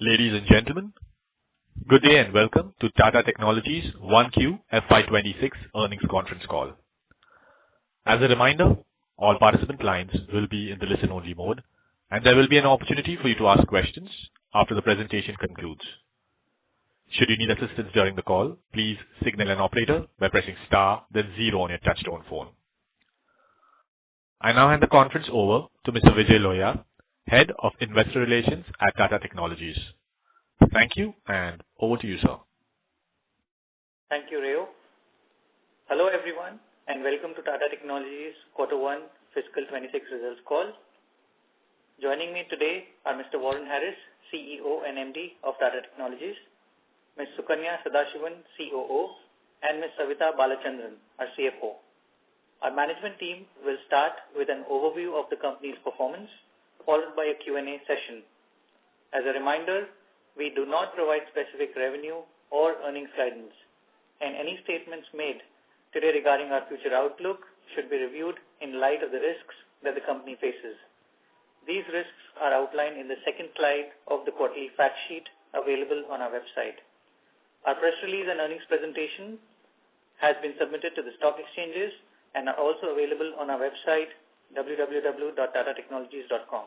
Ladies and gentlemen, good day and welcome to Tata Technologies Q1 FY26 earnings conference call. As a reminder, all participant lines will be in the listen-only mode, and there will be an opportunity for you to ask questions after the presentation concludes. Should you need assistance during the call, please signal an operator by pressing star, then 0 on your touchtone phone. I now hand the conference over to Mr. Vijay Loya, Head of Investor Relations at Tata Technologies. Thank you, and over to you, sir. Thank you, Rayo. Hello, everyone, and welcome to Tata Technologies Q1 Fiscal 26 results call. Joining me today are Mr. Warren Harris, CEO and MD of Tata Technologies, Ms. Sukanya Sadashivan, COO, and Ms. Savita Balachandran, our CFO. Our management team will start with an overview of the company's performance, followed by a Q&A session. As a reminder, we do not provide specific revenue or earnings guidance, and any statements made today regarding our future outlook should be reviewed in light of the risks that the company faces. These risks are outlined in the second slide of the quarterly fact sheet available on our website. Our press release and earnings presentation has been submitted to the stock exchanges and are also available on our website, www.tatatechnologies.com.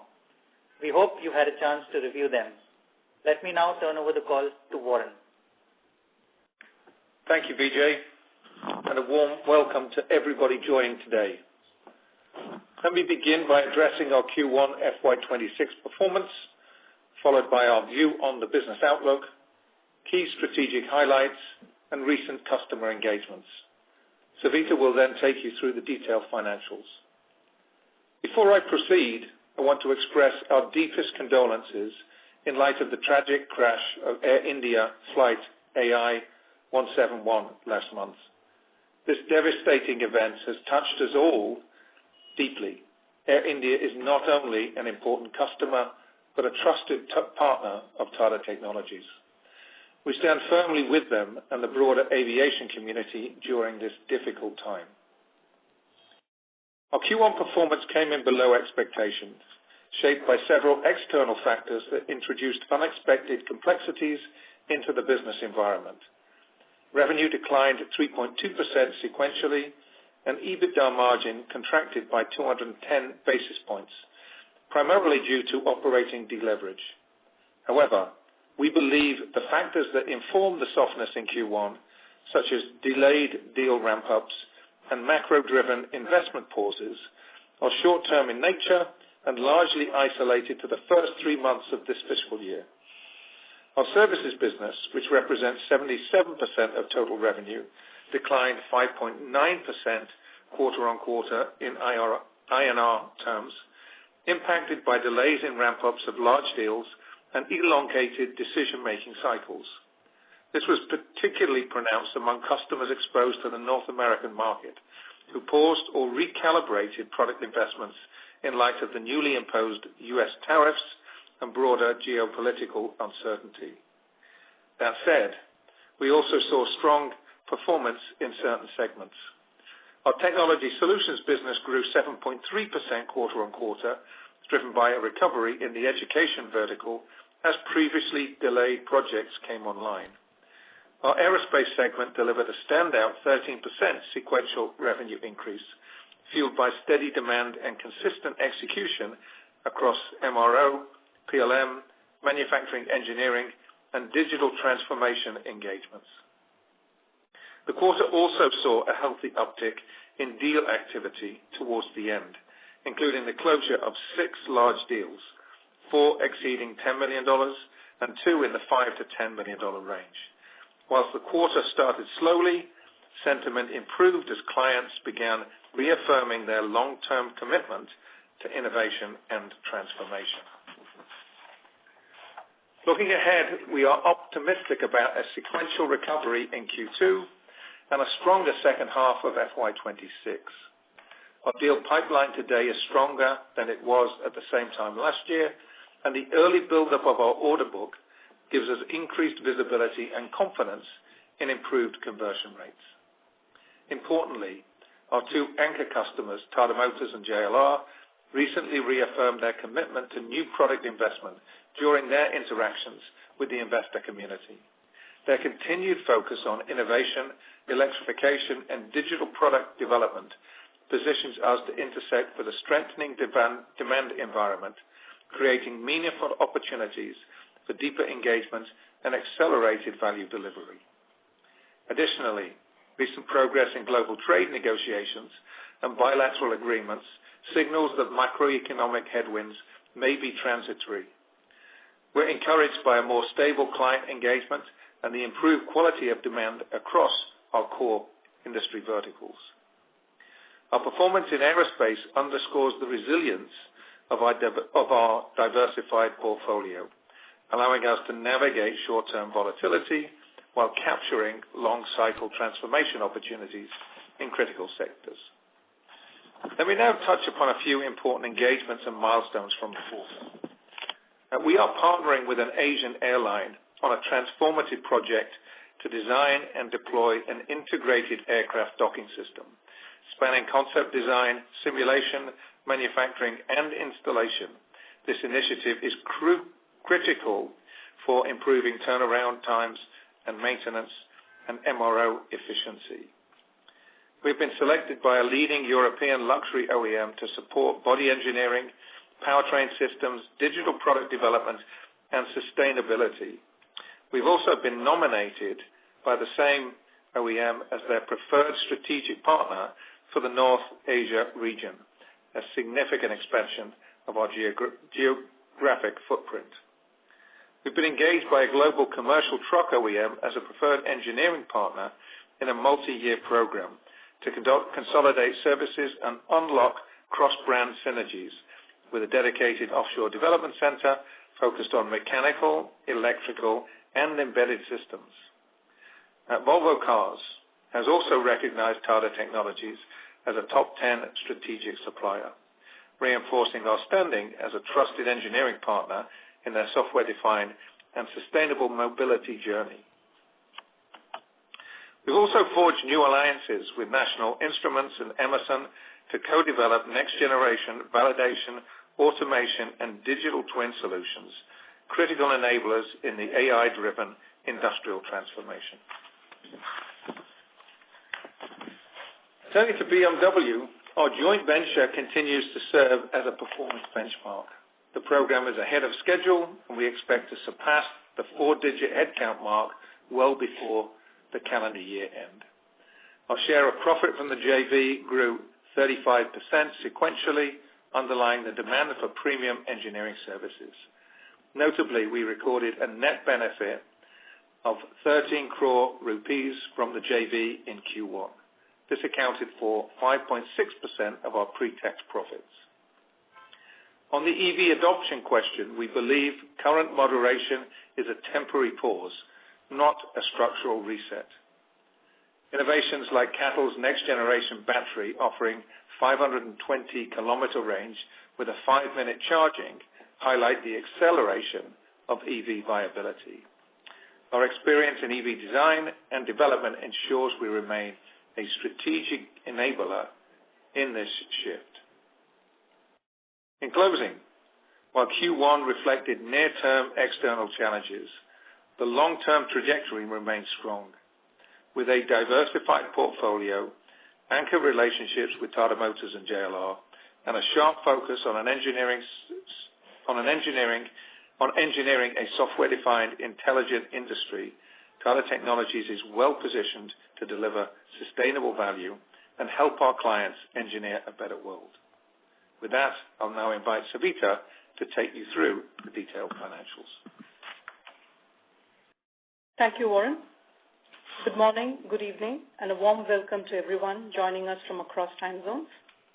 We hope you had a chance to review them. Let me now turn over the call to Warren. Thank you, Vijay, and a warm welcome to everybody joining today. Let me begin by addressing our Q1 FY26 performance, followed by our view on the business outlook, key strategic highlights, and recent customer engagements. Savita will then take you through the detailed financials. Before I proceed, I want to express our deepest condolences in light of the tragic crash of Air India flight AI-171 last month. This devastating event has touched us all deeply. Air India is not only an important customer, but a trusted partner of Tata Technologies. We stand firmly with them and the broader aviation community during this difficult time. Our Q1 performance came in below expectations, shaped by several external factors that introduced unexpected complexities into the business environment. Revenue declined 3.2% sequentially, and EBITDA margin contracted by 210 basis points, primarily due to operating deleverage. However, we believe the factors that inform the softness in Q1, such as delayed deal ramp-ups and macro-driven investment pauses, are short-term in nature and largely isolated to the first 3 months of this fiscal year. Our services business, which represents 77% of total revenue, declined 5.9% quarter-on-quarter in INR terms, impacted by delays in ramp-ups of large deals and elongated decision-making cycles. This was particularly pronounced among customers exposed to the North American market, who paused or recalibrated product investments in light of the newly imposed U.S. tariffs and broader geopolitical uncertainty. That said, we also saw strong performance in certain segments. Our technology solutions business grew 7.3% quarter-on-quarter, driven by a recovery in the education vertical as previously delayed projects came online. Our aerospace segment delivered a standout 13% sequential revenue increase, fueled by steady demand and consistent execution across MRO, PLM, manufacturing engineering, and digital transformation engagements. The quarter also saw a healthy uptick in deal activity towards the end, including the closure of 6 large deals, 4 exceeding $10 million and 2 in the $5 to $10 million range. Whilst the quarter started slowly, sentiment improved as clients began reaffirming their long-term commitment to innovation and transformation. Looking ahead, we are optimistic about a sequential recovery in Q2 and a stronger second half of FY26. Our deal pipeline today is stronger than it was at the same time last year, and the early buildup of our order book gives us increased visibility and confidence in improved conversion rates. Importantly, our 2 anchor customers, Tata Motors and JLR, recently reaffirmed their commitment to new product investment during their interactions with the investor community. Their continued focus on innovation, electrification, and digital product development positions us to intersect with a strengthening demand environment, creating meaningful opportunities for deeper engagement and accelerated value delivery. Additionally, recent progress in global trade negotiations and bilateral agreements signals that macroeconomic headwinds may be transitory. We're encouraged by a more stable client engagement and the improved quality of demand across our core industry verticals. Our performance in aerospace underscores the resilience of our diversified portfolio, allowing us to navigate short-term volatility while capturing long-cycle transformation opportunities in critical sectors. Let me now touch upon a few important engagements and milestones from the quarter. We are partnering with an Asian airline on a transformative project to design and deploy an integrated aircraft docking system, spanning concept design, simulation, manufacturing, and installation. This initiative is critical for improving turnaround times and maintenance and MRO efficiency. We've been selected by a leading European luxury OEM to support body engineering, powertrain systems, digital product development, and sustainability. We've also been nominated by the same OEM as their preferred strategic partner for the North Asia region, a significant expansion of our geographic footprint. We've been engaged by a global commercial truck OEM as a preferred engineering partner in a multi-year program to consolidate services and unlock cross-brand synergies with a dedicated offshore development center focused on mechanical, electrical, and embedded systems. Volvo Cars has also recognized Tata Technologies as a top 10 strategic supplier, reinforcing our standing as a trusted engineering partner in their software-defined and sustainable mobility journey. We've also forged new alliances with National Instruments and Emerson to co-develop next-generation validation, automation, and digital twin solutions, critical enablers in the AI-driven industrial transformation. Turning to BMW, our joint venture continues to serve as a performance benchmark. The program is ahead of schedule, and we expect to surpass the 4-digit headcount mark well before the calendar year end. Our share of profit from the JV grew 35% sequentially, underlying the demand for premium engineering services. Notably, we recorded a net benefit of 13 crore rupees from the JV in Q1. This accounted for 5.6% of our pre-tax profits. On the EV adoption question, we believe current moderation is a temporary pause, not a structural reset. Innovations like CATL's next-generation battery offering 520-kilometer range with a 5-minute charging highlight the acceleration of EV viability. Our experience in EV design and development ensures we remain a strategic enabler in this shift. In closing, while Q1 reflected near-term external challenges, the long-term trajectory remains strong. With a diversified portfolio, anchor relationships with Tata Motors and JLR, and a sharp focus on engineering a software-defined intelligent industry, Tata Technologies is well positioned to deliver sustainable value and help our clients engineer a better world. With that, I'll now invite Savita to take you through the detailed financials. Thank you, Warren. Good morning, good evening, and a warm welcome to everyone joining us from across time zones.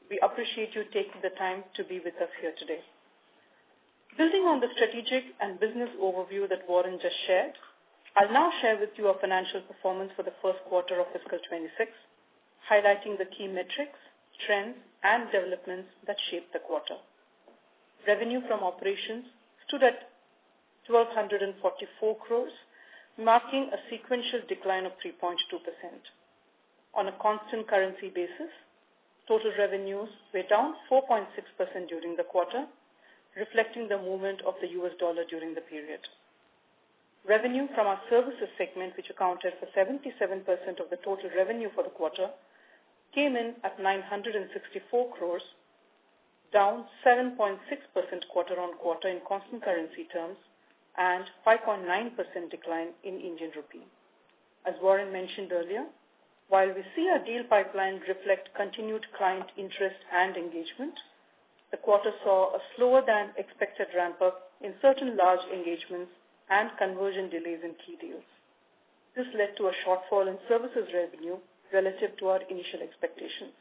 We appreciate you taking the time to be with us here today. Building on the strategic and business overview that Warren just shared, I'll now share with you our financial performance for the first quarter of fiscal 26, highlighting the key metrics, trends, and developments that shaped the quarter. Revenue from operations stood at 1,244 crores, marking a sequential decline of 3.2%. On a constant currency basis, total revenues were down 4.6% during the quarter, reflecting the movement of the US dollar during the period. Revenue from our services segment, which accounted for 77% of the total revenue for the quarter, came in at 964 crores, down 7.6% quarter-on-quarter in constant currency terms and 5.9% decline in Indian rupee. As Warren mentioned earlier, while we see our deal pipeline reflect continued client interest and engagement, the quarter saw a slower than expected ramp-up in certain large engagements and conversion delays in key deals. This led to a shortfall in services revenue relative to our initial expectations.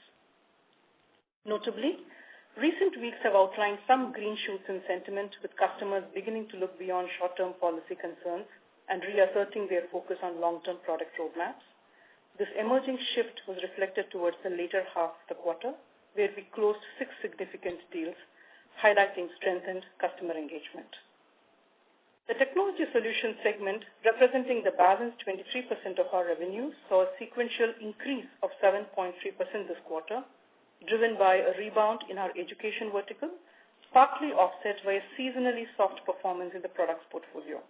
Notably, recent weeks have outlined some green shoots in sentiment, with customers beginning to look beyond short-term policy concerns and reasserting their focus on long-term product roadmaps. This emerging shift was reflected towards the later half of the quarter, where we closed 6 significant deals, highlighting strengthened customer engagement. The Technology Solutions segment, representing the balance 23% of our revenues, saw a sequential increase of 7.3% this quarter, driven by a rebound in our education vertical, partly offset by a seasonally soft performance in the products portfolio.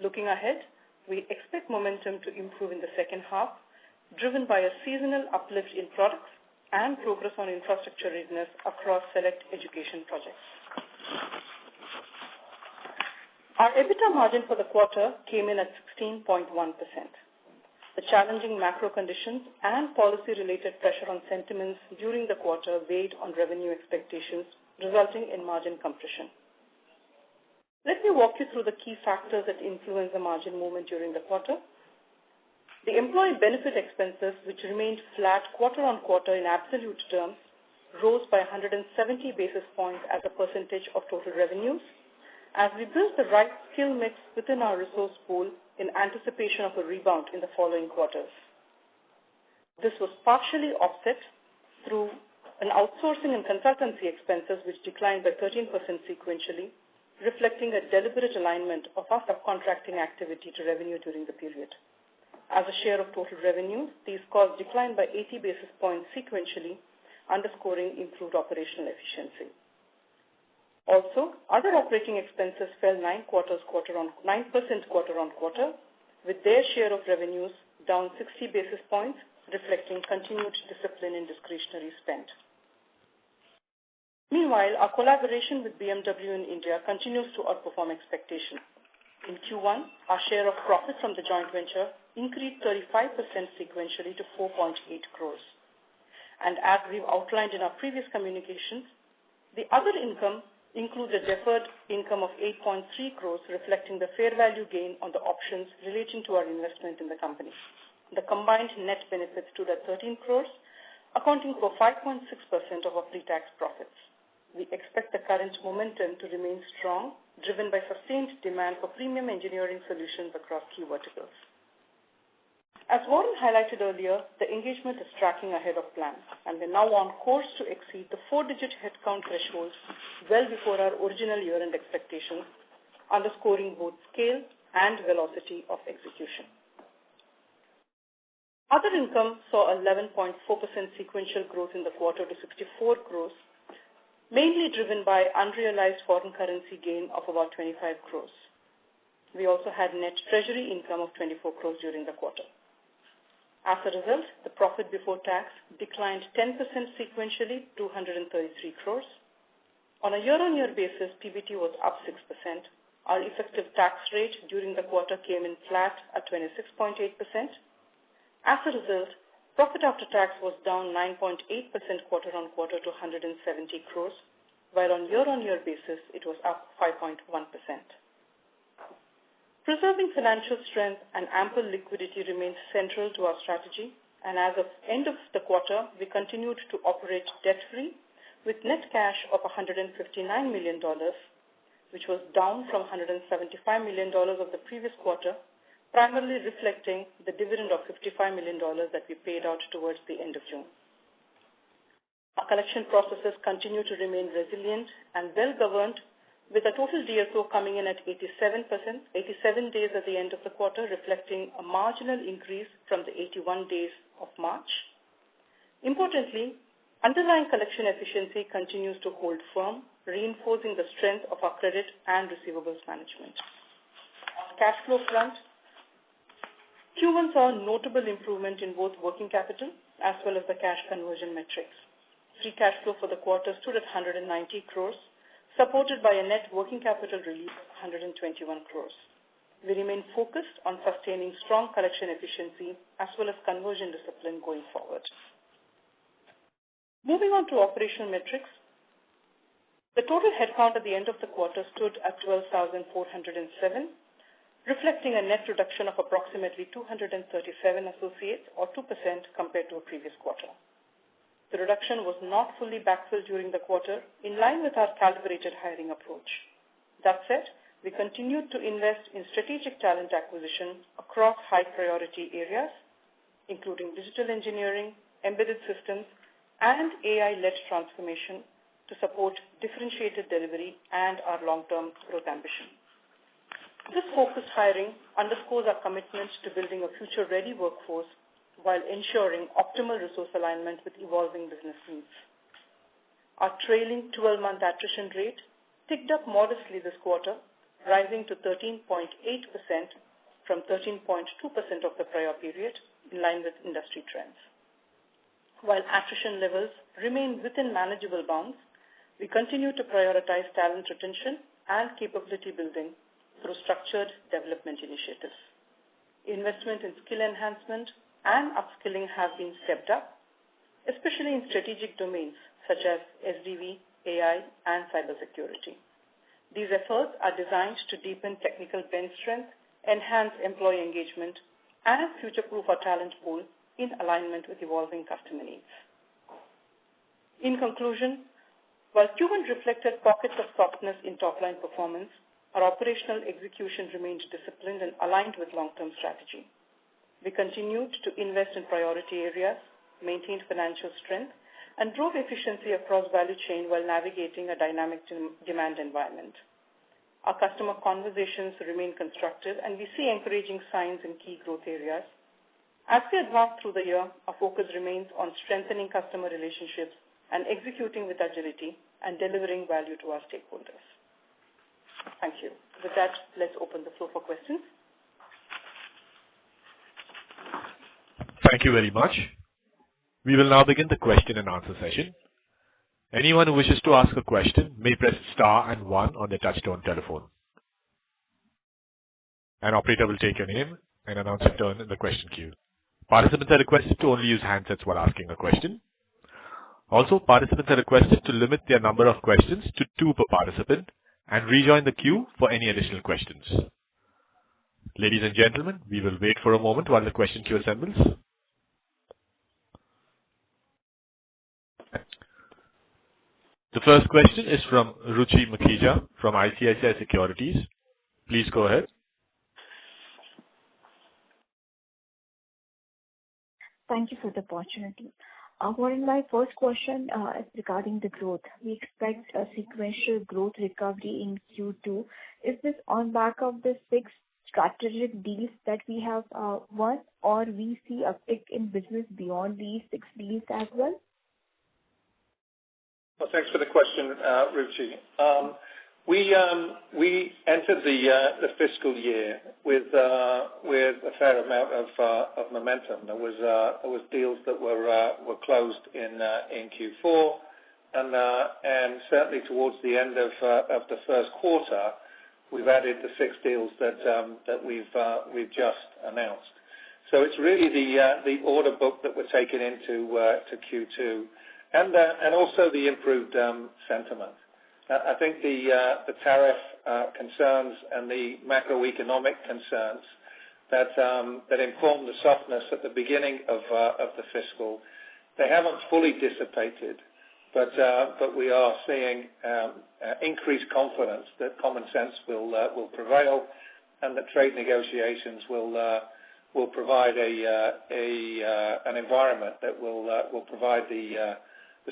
Looking ahead, we expect momentum to improve in the second half, driven by a seasonal uplift in products and progress on infrastructure readiness across select education projects. Our EBITDA margin for the quarter came in at 16.1%. The challenging macro conditions and policy-related pressure on sentiments during the quarter weighed on revenue expectations, resulting in margin compression. Let me walk you through the key factors that influenced the margin movement during the quarter. The employee benefit expenses, which remained flat quarter-on-quarter in absolute terms, rose by 170 basis points as a percentage of total revenues, as we built the right skill mix within our resource pool in anticipation of a rebound in the following quarters. This was partially offset through an outsourcing and consultancy expenses, which declined by 13% sequentially, reflecting a deliberate alignment of our subcontracting activity to revenue during the period. As a share of total revenue, these costs declined by 80 basis points sequentially, underscoring improved operational efficiency. Also, other operating expenses fell 9% quarter-on-quarter, with their share of revenues down 60 basis points, reflecting continued discipline in discretionary spend. Meanwhile, our collaboration with BMW in India continues to outperform expectations. In Q1, our share of profit from the joint venture increased 35% sequentially to 4.8 crores. And as we've outlined in our previous communications, the other income includes a deferred income of 8.3 crores, reflecting the fair value gain on the options relating to our investment in the company. The combined net benefits stood at 13 crores, accounting for 5.6% of our pre-tax profits. We expect the current momentum to remain strong, driven by sustained demand for premium engineering solutions across key verticals. As Warren highlighted earlier, the engagement is tracking ahead of plan, and we're now on course to exceed the 4-digit headcount thresholds well before our original year-end expectations, underscoring both scale and velocity of execution. Other income saw 11.4% sequential growth in the quarter to 64 crores, mainly driven by unrealized foreign currency gain of about 25 crores. We also had net treasury income of 24 crores during the quarter. As a result, the profit before tax declined 10% sequentially to 133 crores. On a year-on-year basis, PBT was up 6%. Our effective tax rate during the quarter came in flat at 26.8%. As a result, profit after tax was down 9.8% quarter-on-quarter to 170 crores, while on year-on-year basis, it was up 5.1%. Preserving financial strength and ample liquidity remains central to our strategy, and as of end of the quarter, we continued to operate debt-free with net cash of $159 million, which was down from $175 million of the previous quarter, primarily reflecting the dividend of $55 million that we paid out towards the end of June. Our collection processes continue to remain resilient and well-governed, with a total DSO coming in at 87 days at the end of the quarter, reflecting a marginal increase from the 81 days of March. Importantly, underlying collection efficiency continues to hold firm, reinforcing the strength of our credit and receivables management. On the cash flow front, Q1 saw a notable improvement in both working capital as well as the cash conversion metrics. Free cash flow for the quarter stood at 190 crores, supported by a net working capital release of 121 crores. We remain focused on sustaining strong collection efficiency as well as conversion discipline going forward. Moving on to operational metrics, the total headcount at the end of the quarter stood at 12,407, reflecting a net reduction of approximately 237 associates or 2% compared to a previous quarter. The reduction was not fully backfilled during the quarter, in line with our calibrated hiring approach. That said, we continued to invest in strategic talent acquisition across high-priority areas, including digital engineering, embedded systems, and AI-led transformation to support differentiated delivery and our long-term growth ambition. This focused hiring underscores our commitment to building a future-ready workforce while ensuring optimal resource alignment with evolving business needs. Our trailing 12-month attrition rate ticked up modestly this quarter, rising to 13.8% from 13.2% of the prior period, in line with industry trends. While attrition levels remain within manageable bounds, we continue to prioritize talent retention and capability building through structured development initiatives. Investment in skill enhancement and upskilling have been stepped up, especially in strategic domains such as SDV, AI, and cybersecurity. These efforts are designed to deepen technical bench strength, enhance employee engagement, and future-proof our talent pool in alignment with evolving customer needs. In conclusion, while Q1 reflected pockets of softness in top-line performance, our operational execution remained disciplined and aligned with long-term strategy. We continued to invest in priority areas, maintained financial strength, and drove efficiency across value chain while navigating a dynamic demand environment. Our customer conversations remain constructive, and we see encouraging signs in key growth areas. As we advance through the year, our focus remains on strengthening customer relationships and executing with agility and delivering value to our stakeholders. Thank you. With that, let's open the floor for questions. Thank you very much. We will now begin the question and answer session. Anyone who wishes to ask a question may press star and 1 on their touchtone telephone. An operator will take your name and announce your turn in the question queue. Participants are requested to only use handsets while asking a question. Also, participants are requested to limit their number of questions to 2 per participant and rejoin the queue for any additional questions. Ladies and gentlemen, we will wait for a moment while the question queue assembles. The first question is from Ruchi Mukhija from ICICI Securities. Please go ahead. Thank you for the opportunity. Warren, my first question is regarding the growth. We expect a sequential growth recovery in Q2. Is this on back of the 6 strategic deals that we have won, or we see a pick in business beyond these 6 deals as well? Well, thanks for the question, Ruchi. We entered the fiscal year with a fair amount of momentum. There was deals that were closed in Q4, and certainly towards the end of the first quarter, we've added the 6 deals that we've just announced. So it's really the order book that we're taking into Q2, and also the improved sentiment. I think the tariff concerns and the macroeconomic concerns that informed the softness at the beginning of the fiscal, they haven't fully dissipated, but we are seeing increased confidence that common sense will prevail, and that trade negotiations will provide an environment that will provide the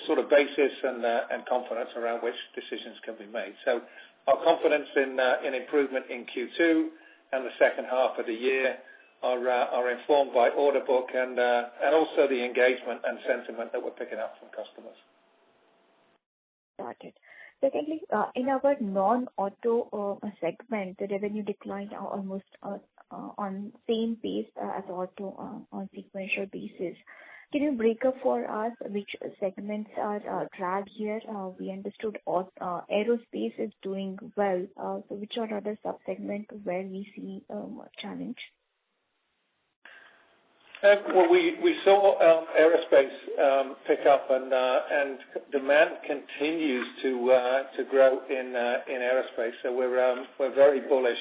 sort of basis and confidence around which decisions can be made. So our confidence in improvement in Q2 and the second half of the year are informed by order book and also the engagement and sentiment that we're picking up from customers. Got it. Secondly, in our non-auto segment, the revenue declined almost on same pace as auto on sequential basis. Can you break up for us which segments are dragged here? We understood aerospace is doing well. So which are other sub-segments where we see challenge? Well, we saw aerospace pick up, and demand continues to grow in aerospace. So we're very bullish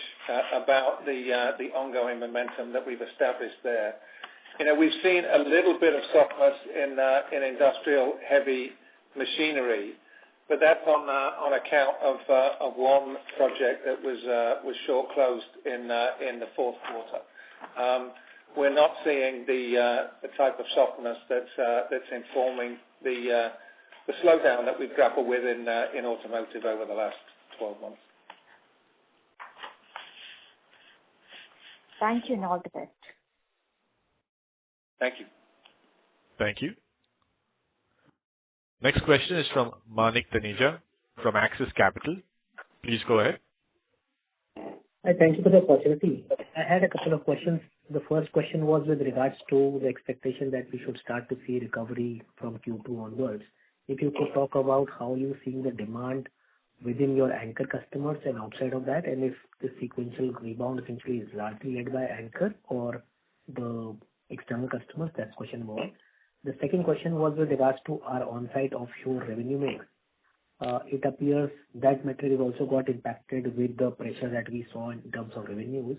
about the ongoing momentum that we've established there. We've seen a little bit of softness in industrial heavy machinery, but that's on account of one project that was short closed in the fourth quarter. We're not seeing the type of softness that's informing the slowdown that we've grappled with in automotive over the last 12 months. Thank you and all the best. Thank you. Thank you. Next question is from Manik Taneja from Axis Capital. Please go ahead. Hi, thank you for the opportunity. I had a couple of questions. The first question was with regards to the expectation that we should start to see recovery from Q2 onwards. If you could talk about how you see the demand within your anchor customers and outside of that, and if the sequential rebound essentially is largely led by anchor or the external customers. That's question number one. The second question was with regards to our on-site offshore revenue mix. It appears that metric has also got impacted with the pressure that we saw in terms of revenues.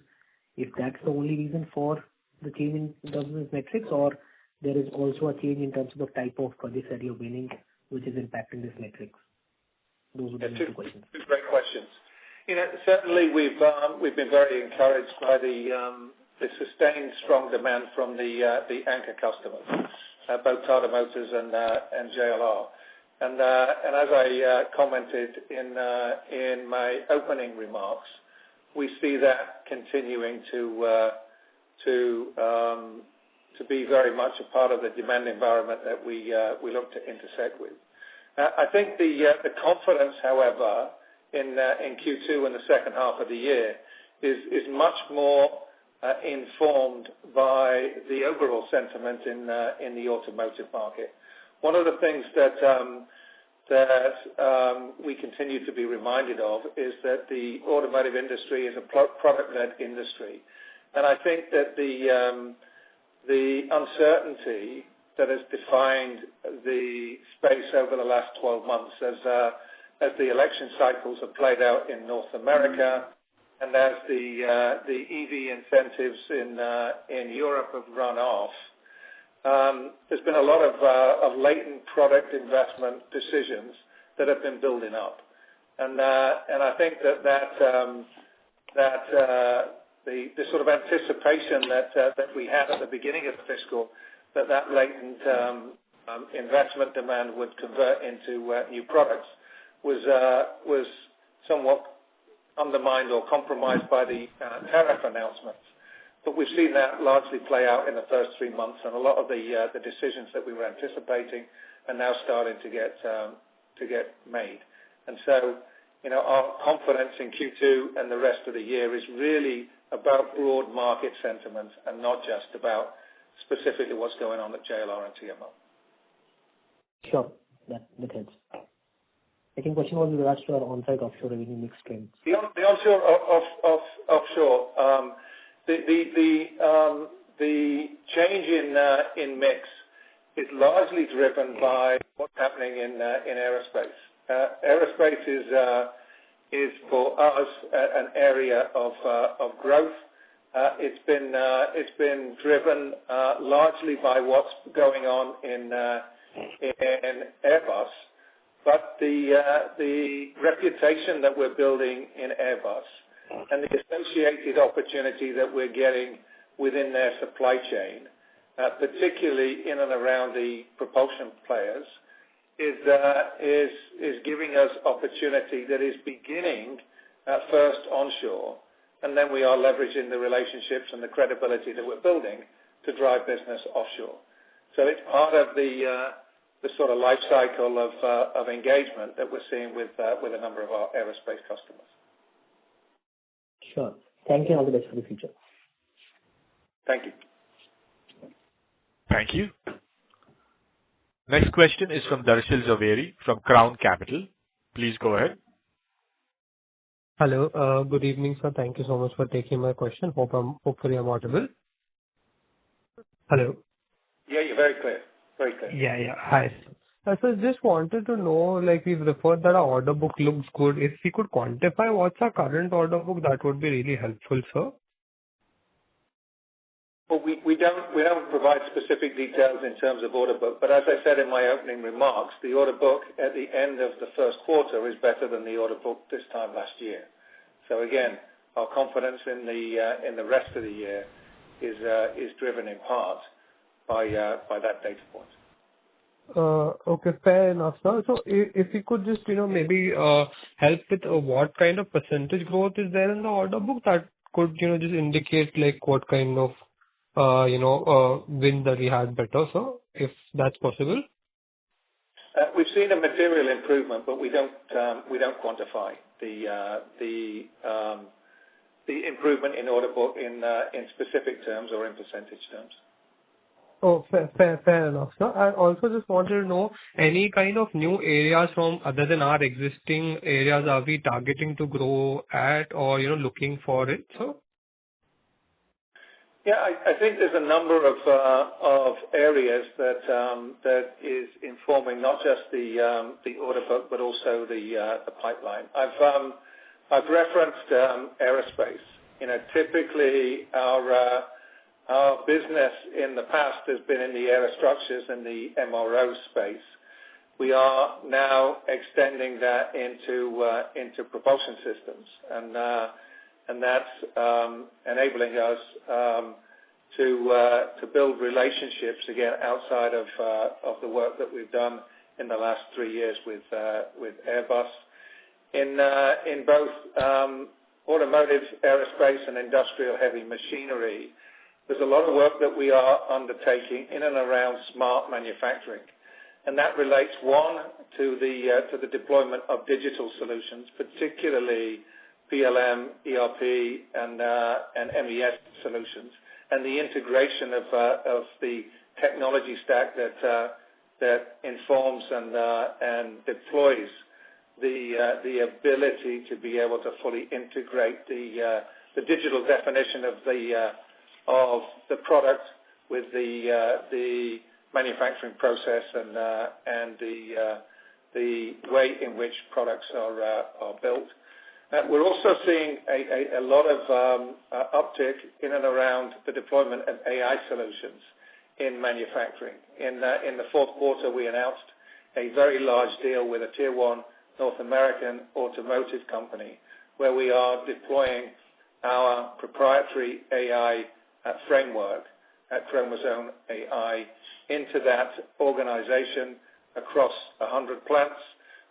If that's the only reason for the change in terms of this metrics, or there is also a change in terms of the type of projects that you're winning, which is impacting this metrics. Those would be the two questions. Two great questions. Certainly we've been very encouraged by the sustained strong demand from the anchor customers, both Tata Motors and JLR. And as I commented in my opening remarks, we see that continuing to be very much a part of the demand environment that we look to intersect with. I think the confidence, however, in Q2 and the second half of the year is much more informed by the overall sentiment in the automotive market. One of the things that we continue to be reminded of is that the automotive industry is a product-led industry, and I think that the uncertainty that has defined the space over the last 12 months as the election cycles have played out in North America, and as the EV incentives in Europe have run off, there's been a lot of latent product investment decisions that have been building up, and I think that the sort of anticipation that we had at the beginning of the fiscal, that latent investment demand would convert into new products was somewhat undermined or compromised by the tariff announcements. But we've seen that largely play out in the first 3 months, and a lot of the decisions that we were anticipating are now starting to get made. And so, our confidence in Q2 and the rest of the year is really about broad market sentiment and not just about specifically what's going on at JLR and TMO. Sure, that helps. Second question was with regards to our on-site offshore revenue mix trends. The onshore offshore. The change in mix is largely driven by what's happening in aerospace. Aerospace is for us an area of growth. It's been driven largely by what's going on in Airbus, but the reputation that we're building in Airbus and the associated opportunity that we're getting within their supply chain, particularly in and around the propulsion players, is giving us opportunity that is beginning first onshore, and then we are leveraging the relationships and the credibility that we're building to drive business offshore. So it's part of the the sort of life cycle of engagement that we're seeing with a number of our aerospace customers. Sure. Thank you. All the best for the future. Thank you. Thank you. Next question is from Darshil Zaveri from Crown Capital. Please go ahead. Hello. Good evening, sir. Thank you so much for taking my question. Hopefully I'm audible. Hello. Yeah, you're very clear. Very clear. Yeah. Hi. So just wanted to know, like we've referred that our order book looks good. If we could quantify what's our current order book, that would be really helpful, sir. Well, we don't provide specific details in terms of order book, but as I said in my opening remarks, the order book at the end of the first quarter is better than the order book this time last year. So again, our confidence in the rest of the year is driven in part by that data point. Okay, fair enough, sir. So if you could just, maybe help with what kind of percentage growth is there in the order book, that could, just indicate like what kind of, win that we had better, sir, if that's possible. We've seen a material improvement, but we don't quantify the improvement in order book in specific terms or in percentage terms. Oh, fair enough, sir. I also just wanted to know any kind of new areas from other than our existing areas are we targeting to grow at or, looking for it, sir? Yeah, I think there's a number of areas that is informing not just the order book but also the pipeline. I've referenced aerospace. Typically our business in the past has been in the aerostructures and the MRO space. We are now extending that into propulsion systems, and that's enabling us to build relationships again outside of the work that we've done in the last 3 years with Airbus in both automotive, aerospace, and industrial heavy machinery. There's a lot of work that we are undertaking in and around smart manufacturing, and that relates to the deployment of digital solutions, particularly PLM, ERP, and MES solutions, and the integration of the technology stack that informs and deploys the ability to be able to fully integrate the digital definition of the product with the manufacturing process and the way in which products are built. We're also seeing a lot of uptick in and around the deployment of AI solutions in manufacturing. In the fourth quarter, we announced a very large deal with a Tier 1 North American automotive company where we are deploying our proprietary AI framework at Chromosome AI into that organization across 100 plants.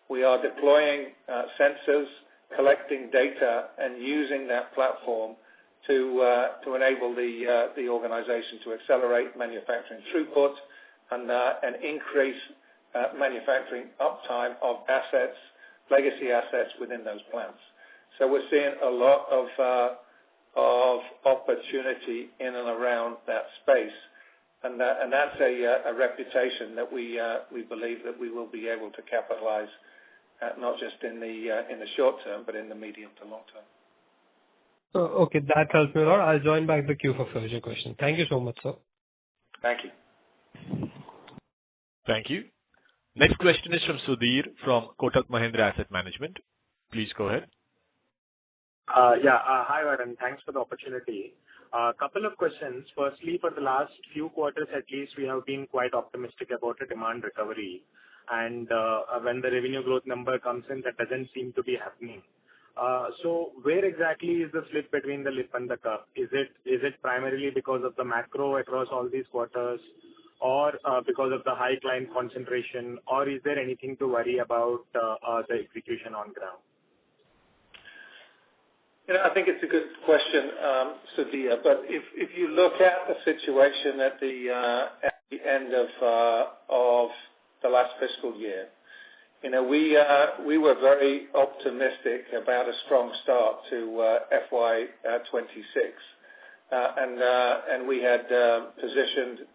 We are deploying sensors, collecting data, and using that platform to enable the organization to accelerate manufacturing throughput and increase manufacturing uptime of legacy assets within those plants. So we're seeing a lot of opportunity in and around that space, and that's a reputation that we believe that we will be able to capitalize not just in the short term, but in the medium to long term. Okay, that helps me a lot. I'll join back the queue for further questions. Thank you so much, sir. Thank you. Thank you. Next question is from Sudhir from Kotak Mahindra Asset Management. Please go ahead. Hi, Varun. Thanks for the opportunity. A couple of questions. Firstly, for the last few quarters at least, we have been quite optimistic about a demand recovery. And when the revenue growth number comes in, that doesn't seem to be happening. So where exactly is the slip between the lip and the cup? Is it primarily because of the macro across all these quarters, or because of the high client concentration, or is there anything to worry about the execution on ground? I think it's a good question, Sudhir. But if you look at the situation at the end of the last fiscal year. We were very optimistic about a strong start to FY26, and we had positioned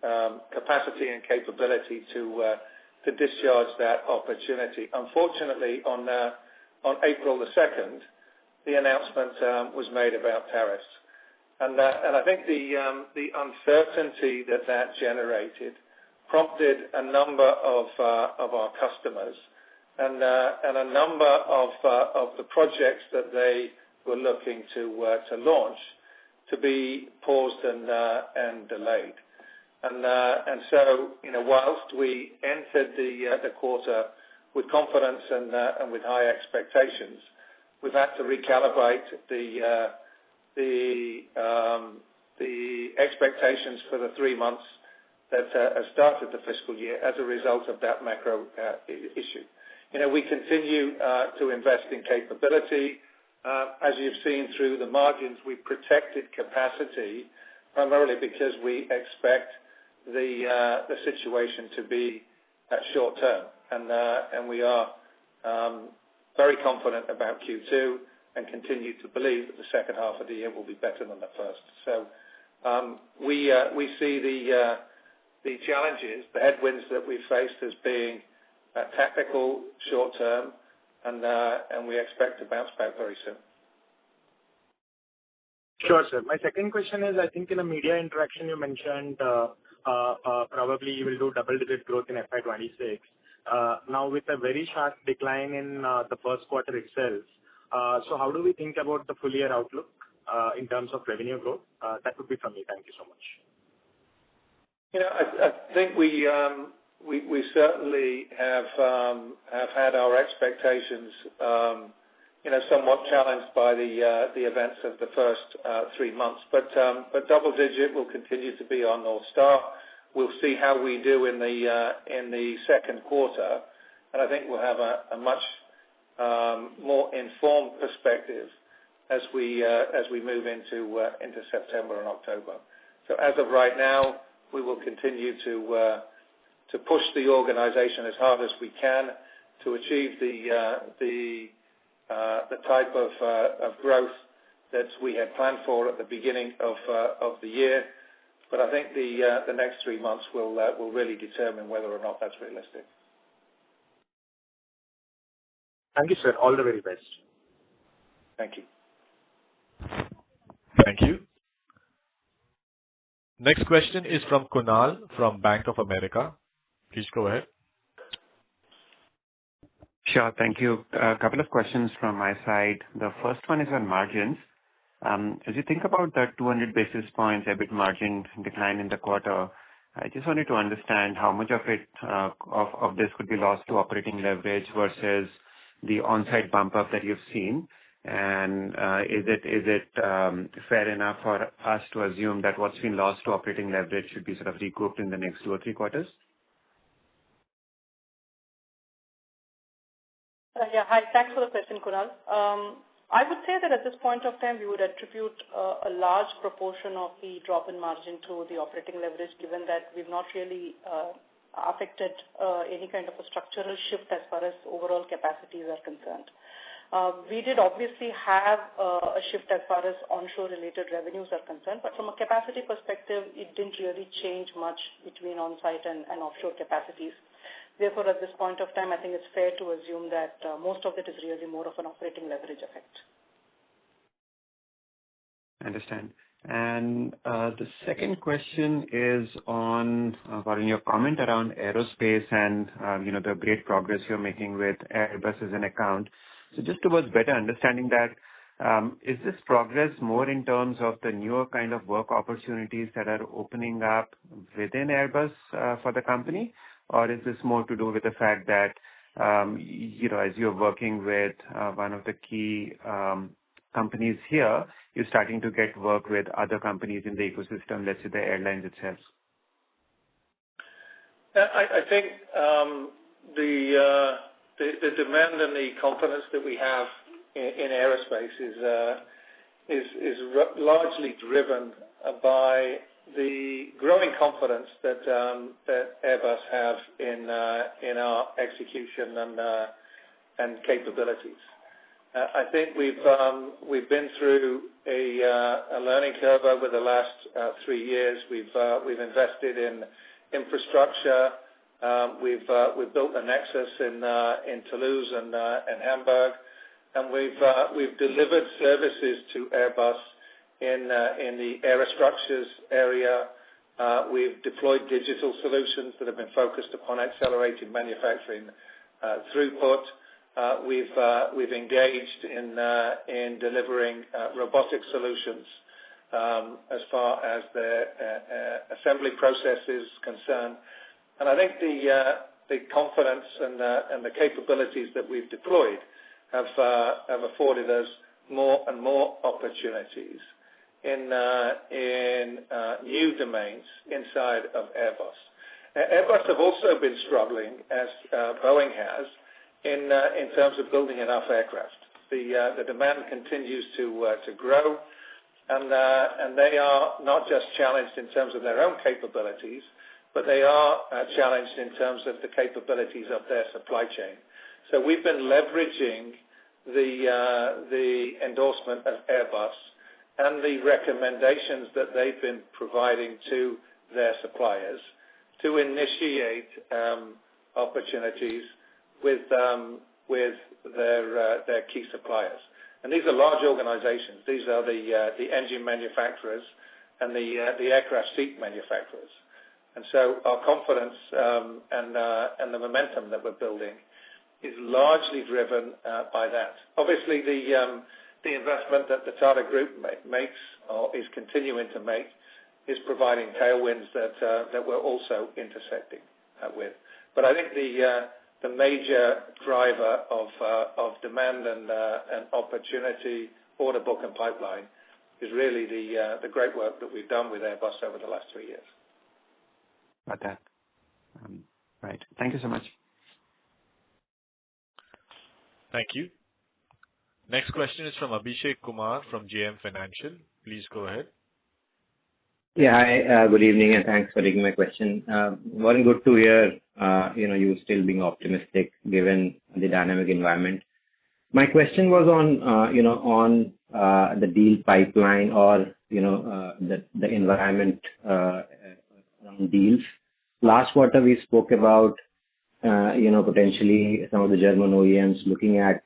capacity and capability to discharge that opportunity. Unfortunately, on April the 2nd, the announcement was made about tariffs, and I think the uncertainty that generated prompted a number of our customers and a number of the projects that they were looking to launch to be paused and delayed. And so, whilst we entered the quarter with confidence and with high expectations, we've had to recalibrate the expectations for the 3 months that have started the fiscal year as a result of that macro issue. We continue to invest in capability. As you've seen through the margins, we protected capacity primarily because we expect the situation to be short term, and we are very confident about Q2 and continue to believe that the second half of the year will be better than the first. So we see the challenges, the headwinds that we faced as being technical, short term, and we expect to bounce back very soon. Sure, sir. My second question is, I think in a media interaction you mentioned probably you will do double-digit growth in FY26. Now with a very sharp decline in the first quarter itself, so how do we think about the full year outlook in terms of revenue growth? That would be from me. Thank you so much. I think we certainly have had our expectations, somewhat challenged by the events of the first 3 months. But double digit will continue to be our North Star. We'll see how we do in the second quarter, and I think we'll have a much more informed perspective as we move into September and October. So as of right now, we will continue to push the organization as hard as we can to achieve the type of growth that we had planned for at the beginning of the year. But I think the next 3 months will really determine whether or not that's realistic. Thank you, sir. All the very best. Thank you. Thank you. Next question is from Kunal from Bank of America. Please go ahead. Sure. Thank you. A couple of questions from my side. The first one is on margins. As you think about the 200 basis points EBIT margin decline in the quarter, I just wanted to understand how much of it of this could be lost to operating leverage versus the on-site bump up that you've seen. And is it fair enough for us to assume that what's been lost to operating leverage should be sort of recouped in the next 2 or 3 quarters? Yeah. Hi. Thanks for the question, Kunal. I would say that at this point of time, we would attribute a large proportion of the drop in margin to the operating leverage, given that we've not really affected any kind of a structural shift as far as overall capacities are concerned. We did obviously have a shift as far as onshore-related revenues are concerned, but from a capacity perspective, it didn't really change much between on-site and offshore capacities. Therefore, at this point of time, I think it's fair to assume that most of it is really more of an operating leverage effect. I understand. And the second question is on your comment around aerospace and the great progress you're making with Airbus as an account. So just towards better understanding that, is this progress more in terms of the newer kind of work opportunities that are opening up within Airbus for the company, or is this more to do with the fact that as you're working with one of the key companies here, you're starting to get work with other companies in the ecosystem, let's say the airlines itself? I think the demand and the confidence that we have in aerospace is largely driven by the growing confidence that Airbus have in our execution and capabilities. I think we've been through a learning curve over the last 3 years. We've invested in infrastructure. We've built a nexus in Toulouse and Hamburg, and we've delivered services to Airbus in the aerostructures area. We've deployed digital solutions that have been focused upon accelerating manufacturing throughput. We've engaged in delivering robotic solutions as far as the assembly process is concerned. And I think the confidence and the capabilities that we've deployed have afforded us more and more opportunities in new domains inside of Airbus. Airbus have also been struggling, as Boeing has, in terms of building enough aircraft. The demand continues to grow, and they are not just challenged in terms of their own capabilities, but they are challenged in terms of the capabilities of their supply chain. So we've been leveraging the endorsement of Airbus and the recommendations that they've been providing to their suppliers to initiate opportunities with their key suppliers. And these are large organizations. These are the engine manufacturers and the aircraft seat manufacturers. And so our confidence and the momentum that we're building is largely driven by that. Obviously, the investment that the Tata Group makes or is continuing to make is providing tailwinds that we're also intersecting with. But I think the major driver of demand and opportunity, order book and pipeline is really the great work that we've done with Airbus over the last 3 years. Got that. Right. Thank you so much. Thank you. Next question is from Abhishek Kumar from JM Financial. Please go ahead. Yeah, hi, good evening, and thanks for taking my question. Warren, good to hear, you still being optimistic given the dynamic environment. My question was on the deal pipeline or, the environment around deals. Last quarter, we spoke about, potentially some of the German OEMs looking at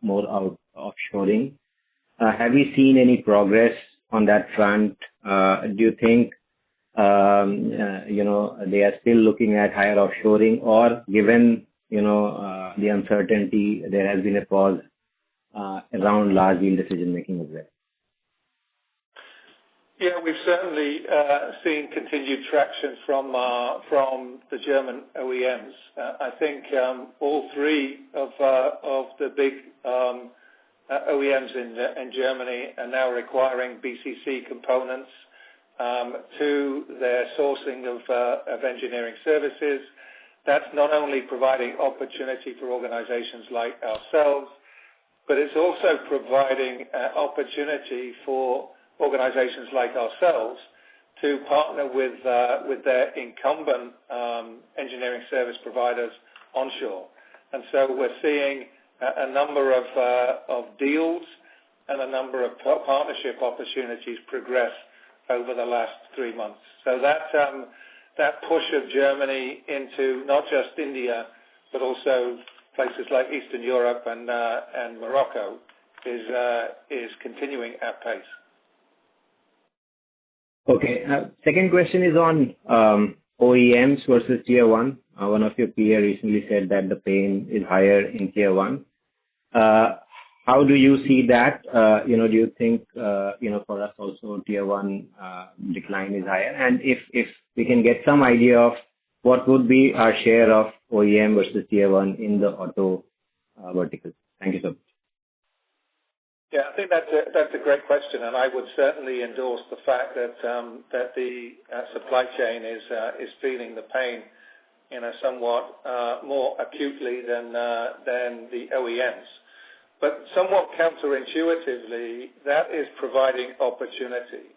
more offshoring. Have you seen any progress on that front? Do you think, they are still looking at higher offshoring, or given, the uncertainty, there has been a pause around large deal decision making as well? Yeah, we've certainly seen continued traction from the German OEMs. I think all three of the big OEMs in Germany are now requiring BCC components to their sourcing of engineering services. That's not only providing opportunity for organizations like ourselves, but it's also providing opportunity for organizations like ourselves to partner with their incumbent engineering service providers onshore. And so we're seeing a number of deals and a number of partnership opportunities progress over the last 3 months. So that push of Germany into not just India, but also places like Eastern Europe and Morocco is continuing at pace. Okay. Second question is on OEMs versus Tier 1. One of your peers recently said that the pain is higher in Tier 1. How do you see that? Do you think, for us also Tier 1 decline is higher? And if we can get some idea of what would be our share of OEM versus Tier 1 in the auto vertical. Thank you so much. Yeah, I think that's a great question, and I would certainly endorse the fact that the supply chain is feeling the pain, somewhat more acutely than the OEMs. But somewhat counterintuitively, that is providing opportunity.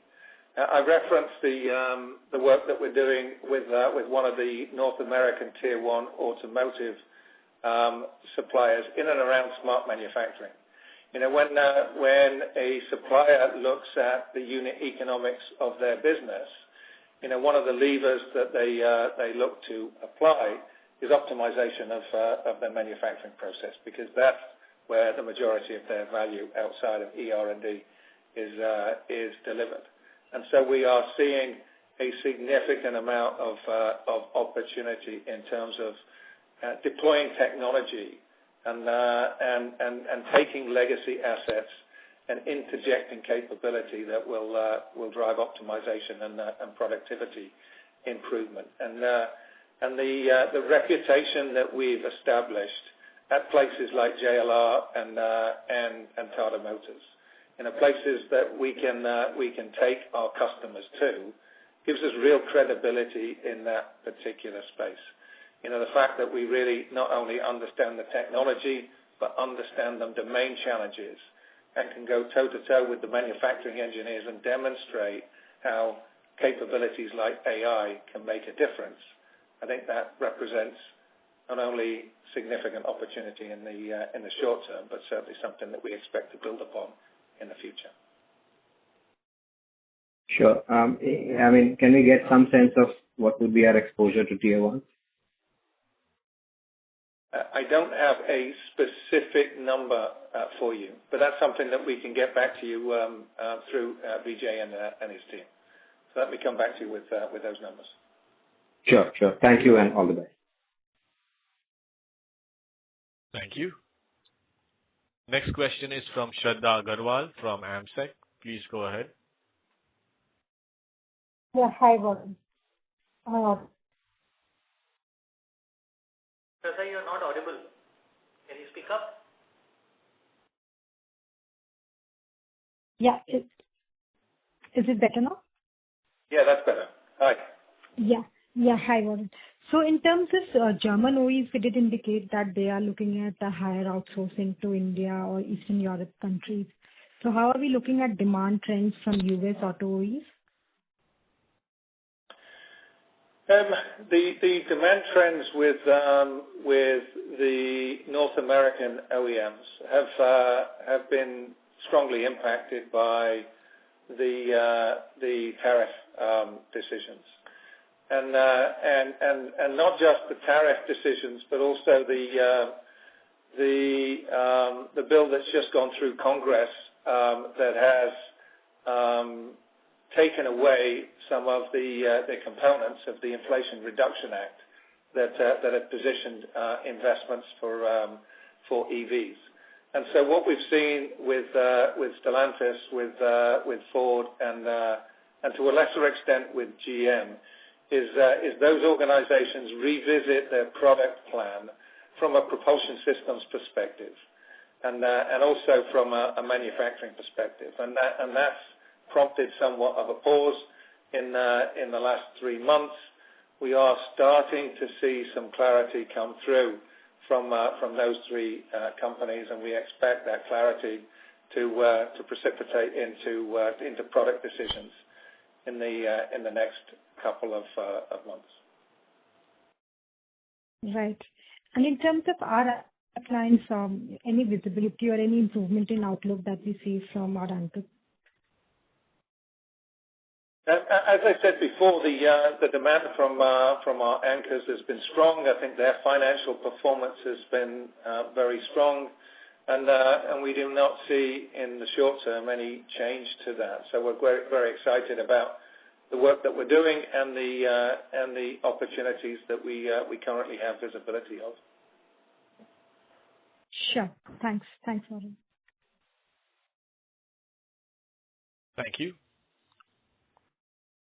I referenced the work that we're doing with one of the North American Tier 1 automotive suppliers in and around smart manufacturing. When a supplier looks at the unit economics of their business, one of the levers that they look to apply is optimization of their manufacturing process, because that's where the majority of their value outside of ER&D is delivered. And so we are seeing a significant amount of opportunity in terms of deploying technology and taking legacy assets and interjecting capability that will drive optimization and productivity improvement. And the reputation that we've established at places like JLR and Tata Motors, places that we can take our customers to, gives us real credibility in that particular space. The fact that we really not only understand the technology, but understand the domain challenges and can go toe-to-toe with the manufacturing engineers and demonstrate how capabilities like AI can make a difference. I think that represents not only significant opportunity in the short term, but certainly something that we expect to build upon in the future. Sure. Can we get some sense of what would be our exposure to Tier 1? I don't have a specific number for you, but that's something that we can get back to you through Vijay and his team. So let me come back to you with those numbers. Sure. Thank you and all the best. Thank you. Next question is from Shraddha Agarwal from AMSEC. Please go ahead. Yeah, hi, Warren. Shraddha, you're not audible. Can you speak up? Yeah, is it better now? Yeah, that's better. Hi. Yeah, hi, Warren. So in terms of German OEs, they did indicate that they are looking at a higher outsourcing to India or Eastern Europe countries. So how are we looking at demand trends from US auto OEs? The demand trends with the North American OEMs have been strongly impacted by the tariff decisions. And not just the tariff decisions, but also the bill that's just gone through Congress that has taken away some of the components of the Inflation Reduction Act that had positioned investments for EVs. And so what we've seen with Stellantis, with Ford, and to a lesser extent with GM, is those organizations revisit their product plan from a propulsion systems perspective, and also from a manufacturing perspective, and that's prompted somewhat of a pause in the last 3 months. We are starting to see some clarity come through from those three companies, and we expect that clarity to precipitate into product decisions in the next couple of months. Right. And in terms of our clients, any visibility or any improvement in outlook that we see from our anchors? As I said before, the demand from our anchors has been strong. I think their financial performance has been very strong, and we do not see in the short term any change to that. So we're very, very excited about the work that we're doing and the opportunities that we currently have visibility of. Sure. Thanks, Warren. Thank you.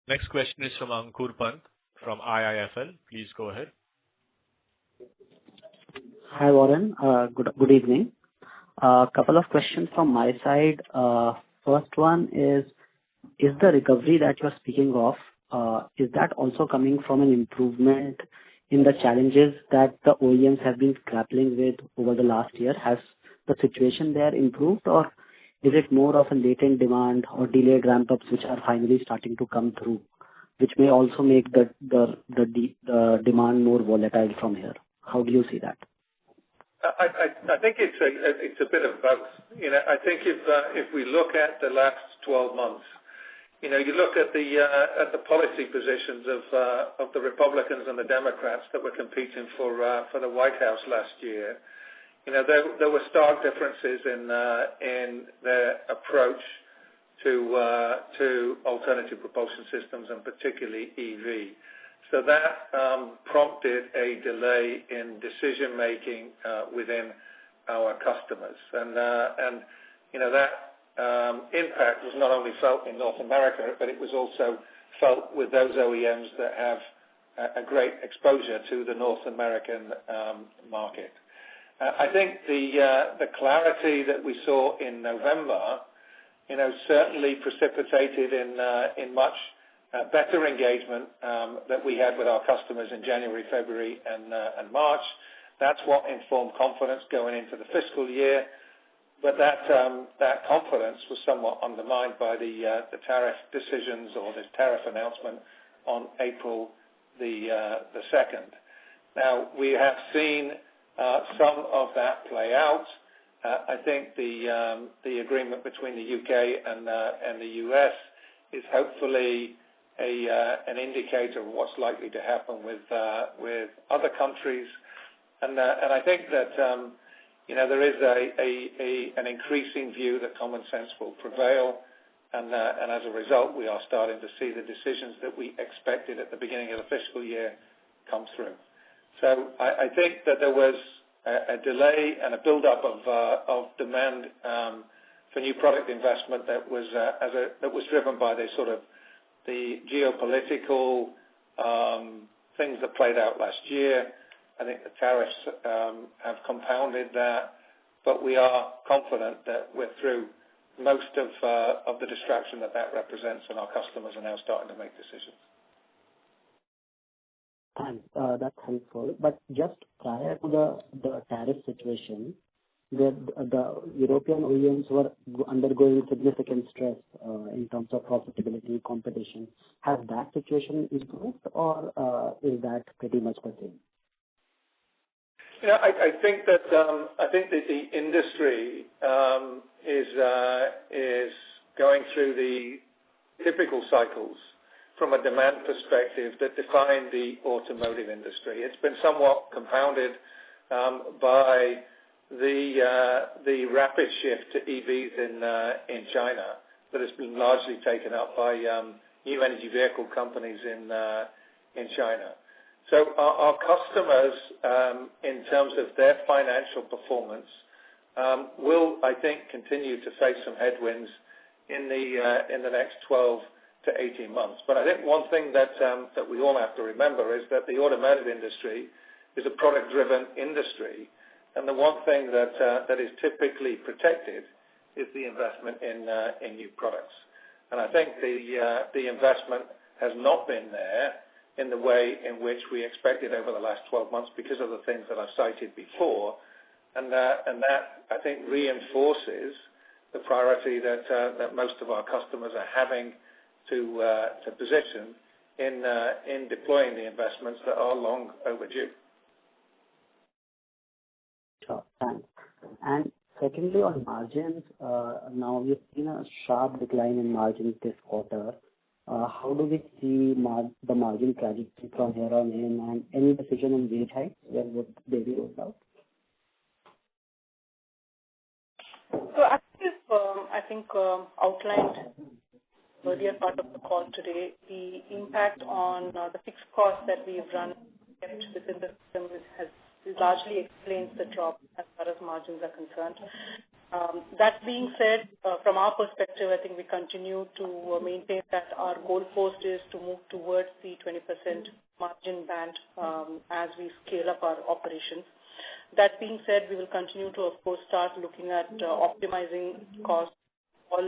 Next question is from Ankur Pant from IIFL. Please go ahead. Hi, Warren. Good evening. A couple of questions from my side. First one is the recovery that you're speaking of, is that also coming from an improvement in the challenges that the OEMs have been grappling with over the last year? Has the situation there improved, or Is it more of a latent demand or delayed ramp-ups which are finally starting to come through, which may also make the demand more volatile from here? How do you see that? I think it's a bit of both. I think if we look at the last 12 months, you look at the policy positions of the Republicans and the Democrats that were competing for the White House last year. There were stark differences in their approach to alternative propulsion systems and particularly EV. So that prompted a delay in decision making within our customers, and that impact was not only felt in North America, but it was also felt with those OEMs that have a great exposure to the North American market. I think the clarity that we saw in November, certainly precipitated in much better engagement that we had with our customers in January, February, and March. That's what informed confidence going into the fiscal year. But that confidence was somewhat undermined by the tariff decisions or this tariff announcement on April the 2nd. Now, we have seen some of that play out. I think the agreement between the UK and the US is hopefully an indicator of what's likely to happen with other countries, and I think that there is an increasing view that common sense will prevail, and as a result, we are starting to see the decisions that we expected at the beginning of the fiscal year come through. So I think that there was a delay and a build-up of demand for new product investment that was driven by the geopolitical things that played out last year. I think the tariffs have compounded that, but we are confident that we're through most of the distraction that represents, and our customers are now starting to make decisions. Thanks. That's helpful. But just prior to the tariff situation, the European OEMs were undergoing significant stress in terms of profitability, competition. Has that situation improved, or is that pretty much the same? I think that the industry is going through the typical cycles from a demand perspective that define the automotive industry. It's been somewhat compounded by the rapid shift to EVs in China that has been largely taken up by new energy vehicle companies in China. So our customers, in terms of their financial performance, will, I think, continue to face some headwinds in the next 12 to 18 months. But I think one thing that we all have to remember is that the automotive industry is a product-driven industry, and the one thing that is typically protected is the investment in new products. And I think the investment has not been there in the way in which we expected over the last 12 months because of the things that I've cited before, and that I think reinforces the priority that most of our customers are having to position in deploying the investments that are long overdue. Sure, thanks. And secondly, on margins, now we've seen a sharp decline in margins this quarter. How do we see the margin trajectory from here on in, and any decision on wage hikes? When would they be rolled out? So as I think outlined earlier part of the call today, the impact on the fixed costs that we've run kept within the system has largely explains the drop as far as margins are concerned. That being said, from our perspective, I think we continue to maintain that our goal post is to move towards the 20% margin band as we scale up our operations. That being said, we will continue to, of course, start looking at optimizing costs, all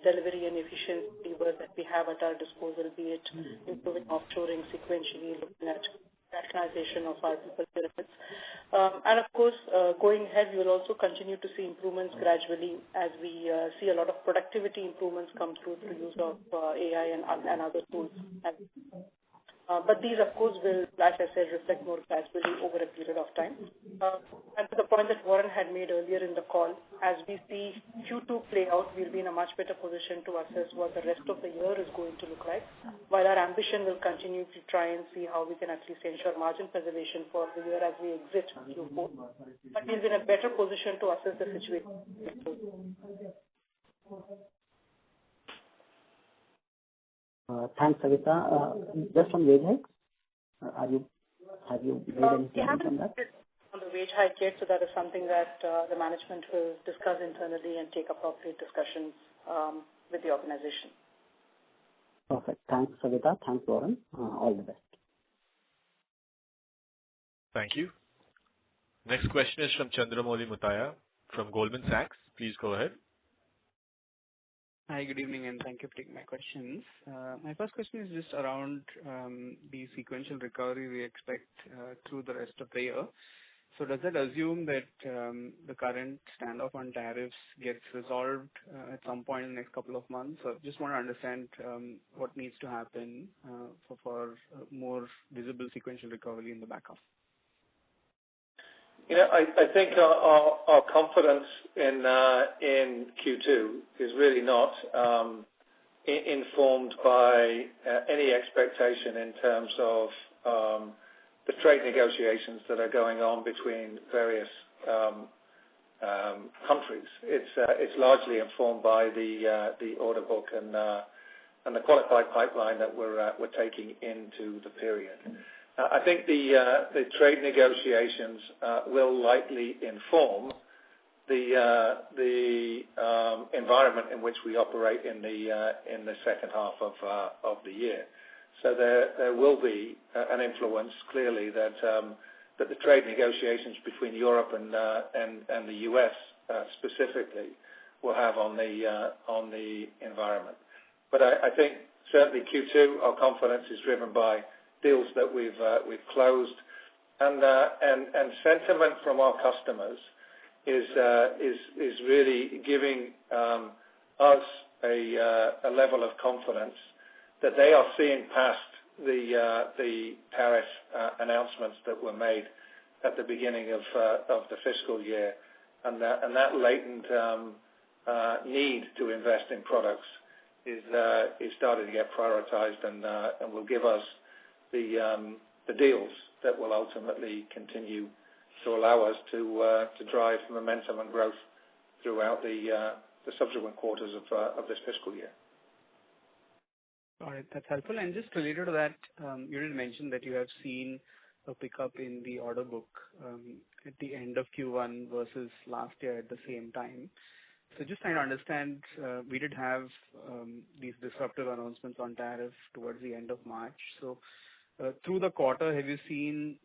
delivery and efficiency levers that we have at our disposal, be it improving offshoring sequentially, looking at rationalization of our people benefits. And of course, going ahead, we will also continue to see improvements gradually as we see a lot of productivity improvements come through use of AI and other tools. But these, of course, will, as I said, reflect more gradually over a period of time. And to the point that Warren had made earlier in the call, as we see Q2 play out, we'll be in a much better position to assess what the rest of the year is going to look like, while our ambition will continue to try and see how we can at least ensure margin preservation for the year as we exit Q4. But we'll be in a better position to assess the situation. Thanks, Savita. Just on wage hikes, have you made any statement on that? On the wage hike yet, so that is something that the management will discuss internally and take appropriate discussions with the organization. Perfect. Thanks, Savita. Thanks, Warren. All the best. Thank you. Next question is from Chandramouli Muthiah from Goldman Sachs. Please go ahead. Hi, good evening, and thank you for taking my questions. My first question is just around the sequential recovery we expect through the rest of the year. So does that assume that the current standoff on tariffs gets resolved at some point in the next couple of months? So just want to understand what needs to happen for more visible sequential recovery in the back half. I think our confidence in Q2 is really not informed by any expectation in terms of the trade negotiations that are going on between various countries. It's largely informed by the order book and the qualified pipeline that we're taking into the period. I think the trade negotiations will likely inform the environment in which we operate in the second half of the year. So there will be an influence clearly that the trade negotiations between Europe and the US specifically will have on the environment. But I think certainly Q2, our confidence is driven by deals that we've closed, and sentiment from our customers is really giving us a level of confidence that they are seeing past the tariff announcements that were made at the beginning of the fiscal year, and that latent need to invest in products is starting to get prioritized and will give us the deals that will ultimately continue to allow us to drive momentum and growth throughout the subsequent quarters of this fiscal year. All right, that's helpful. And just related to that, you did mention that you have seen a pickup in the order book at the end of Q1 versus last year at the same time. So just trying to understand, we did have these disruptive announcements on tariff towards the end of March. So through the quarter, have you seen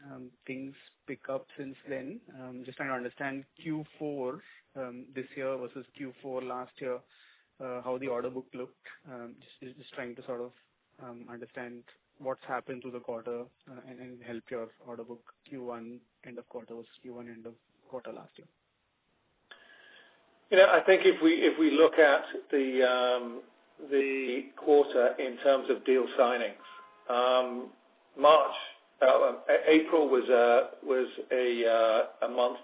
things pick up since then? Just trying to understand Q4 this year versus Q4 last year, how the order book looked. Just trying to sort of understand what's happened to the quarter and help your order book Q1 end of quarter versus Q1 end of quarter last year. I think if we look at the quarter in terms of deal signings, April was a month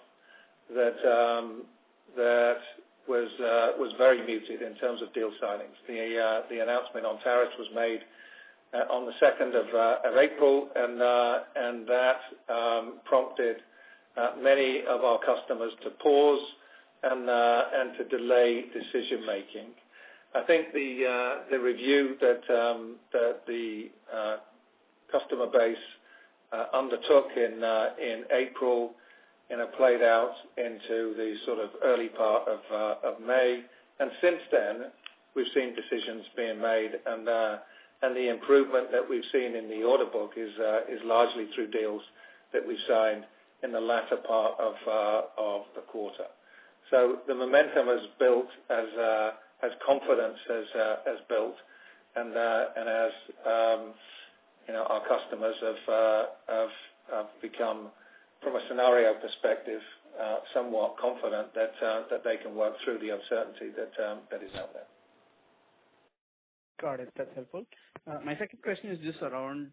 that was very muted in terms of deal signings. The announcement on tariffs was made on the 2nd of April, and that prompted many of our customers to pause and to delay decision making. I think the review that the customer base undertook in April, played out into the sort of early part of May, and since then we've seen decisions being made, and the improvement that we've seen in the order book is largely through deals that we've signed in the latter part of the quarter. So the momentum has built as confidence has built, and as our customers have become from a scenario perspective, somewhat confident that they can work through the uncertainty that is out there. Got it. That's helpful. My second question is just around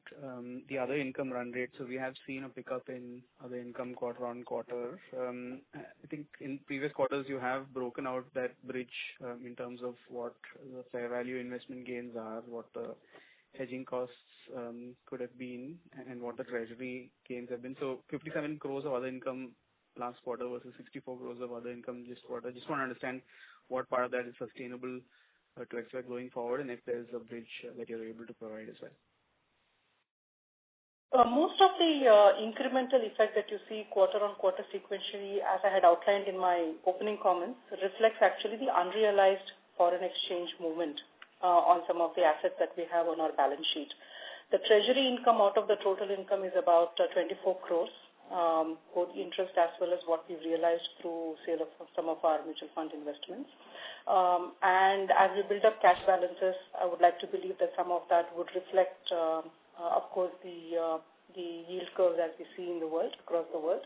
the other income run rate. So we have seen a pickup in other income quarter on quarter. I think in previous quarters you have broken out that bridge in terms of what the fair value investment gains are, what the hedging costs could have been, and what the treasury gains have been. So 57 crores of other income last quarter versus 64 crores of other income this quarter. Just want to understand what part of that is sustainable to expect going forward, and if there's a bridge that you're able to provide as well. Most of the incremental effect that you see quarter-on-quarter sequentially, as I had outlined in my opening comments, reflects actually the unrealized foreign exchange movement on some of the assets that we have on our balance sheet. The treasury income out of the total income is about 24 crores, both interest as well as what we've realized through sale of some of our mutual fund investments. And as we build up cash balances, I would like to believe that some of that would reflect, of course, the yield curves as we see in the world, across the world.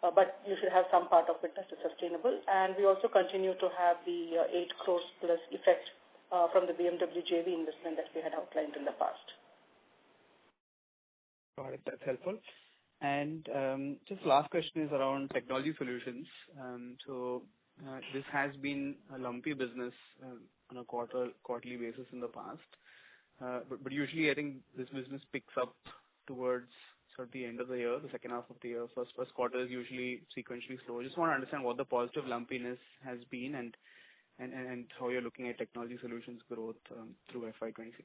But you should have some part of it that is sustainable. And we also continue to have the 8 crores plus effect from the BMW JV investment that we had outlined in the past. Got it. That's helpful. And just last question is around technology solutions. This has been a lumpy business on a quarterly basis in the past. But usually I think this business picks up towards sort of the end of the year, the second half of the year. First quarter is usually sequentially slow. I just want to understand what the positive lumpiness has been and how you're looking at technology solutions growth through FY26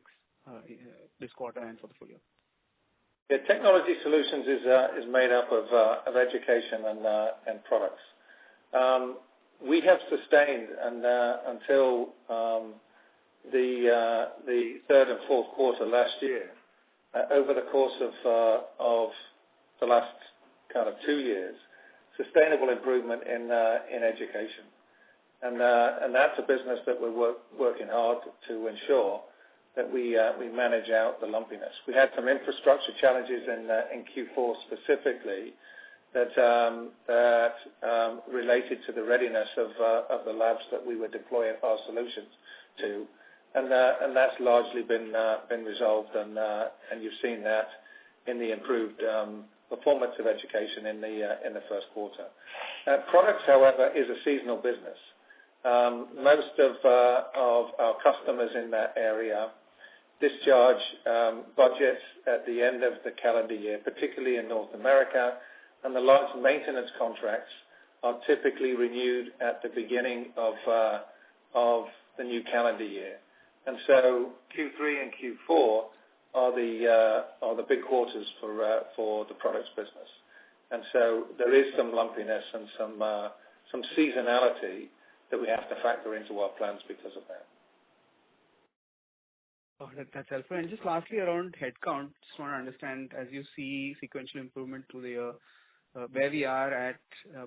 this quarter and for the full year. Yeah, technology solutions is made up of education and products. We have sustained until the third and fourth quarter last year, over the course of the last kind of 2 years, sustainable improvement in education, and that's a business that we're working hard to ensure that we manage out the lumpiness. We had some infrastructure challenges in Q4 specifically that related to the readiness of the labs that we were deploying our solutions to, and that's largely been resolved, and you've seen that in the improved performance of education in the first quarter. Products, however, is a seasonal business. Most of our customers in that area discharge budgets at the end of the calendar year, particularly in North America, and the large maintenance contracts are typically renewed at the beginning of the new calendar year. And so Q3 and Q4 are the big quarters for the products business. And so there is some lumpiness and some seasonality that we have to factor into our plans because of that. Oh, that's helpful. And just lastly, around headcount, just want to understand, as you see sequential improvement through the year, where we are at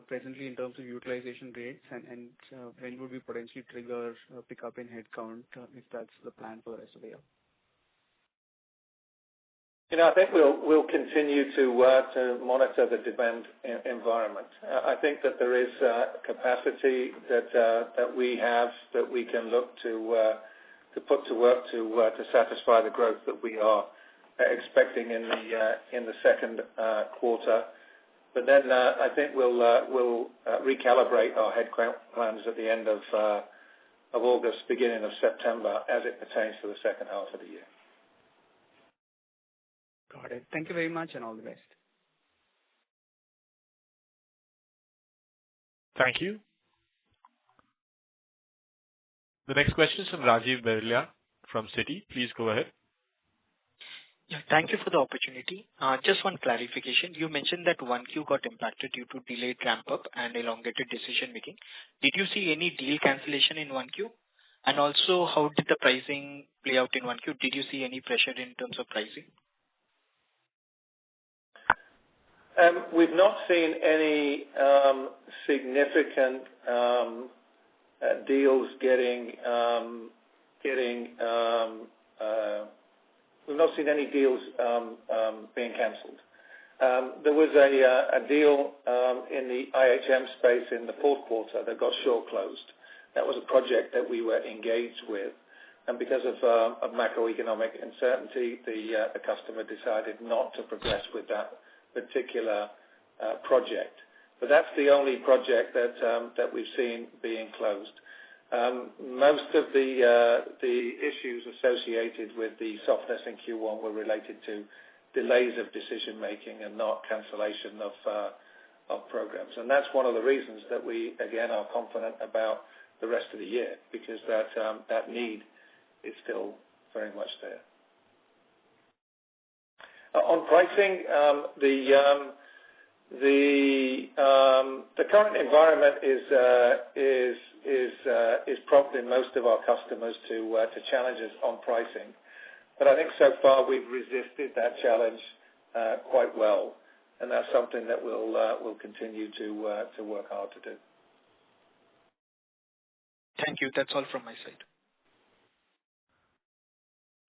presently in terms of utilization rates, and when would we potentially trigger a pickup in headcount if that's the plan for the rest of the year? I think we'll continue to monitor the demand environment. I think that there is capacity that we have that we can look to put to work to satisfy the growth that we are expecting in the second quarter. But then I think we'll recalibrate our headcount plans at the end of August, beginning of September, as it pertains to the second half of the year. Got it. Thank you very much, and all the best. Thank you. The next question is from Rajiv Berlia from Citi. Please go ahead. Yeah, thank you for the opportunity. Just one clarification. You mentioned that 1Q got impacted due to delayed ramp-up and elongated decision making. Did you see any deal cancellation in 1Q? And also, how did the pricing play out in 1Q? Did you see any pressure in terms of pricing? We've not seen any significant deals we've not seen any deals being cancelled. There was a deal in the IHM space in the fourth quarter that got short closed. That was a project that we were engaged with, and because of macroeconomic uncertainty, the customer decided not to progress with that particular project. But that's the only project that we've seen being closed. Most of the issues associated with the softness in Q1 were related to delays of decision making and not cancellation of programs. And that's one of the reasons that we again are confident about the rest of the year, because that need is still very much there. On pricing, the current environment is prompting most of our customers to challenge us on pricing. But I think so far we've resisted that challenge quite well, and that's something that we'll continue to work hard to do. Thank you. That's all from my side.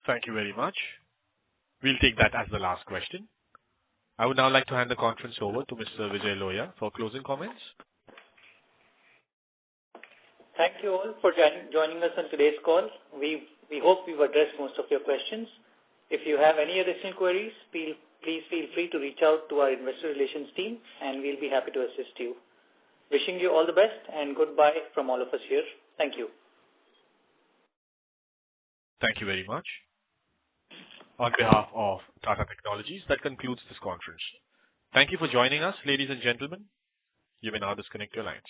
Thank you very much. We'll take that as the last question. I would now like to hand the conference over to Mr. Vijay Lohia for closing comments. Thank you all for joining us on today's call. We hope we've addressed most of your questions. If you have any additional queries, please feel free to reach out to our investor relations team, and we'll be happy to assist you. Wishing you all the best, and goodbye from all of us here. Thank you. Thank you very much. On behalf of Tata Technologies, that concludes this conference. Thank you for joining us, ladies and gentlemen. You may now disconnect your lines.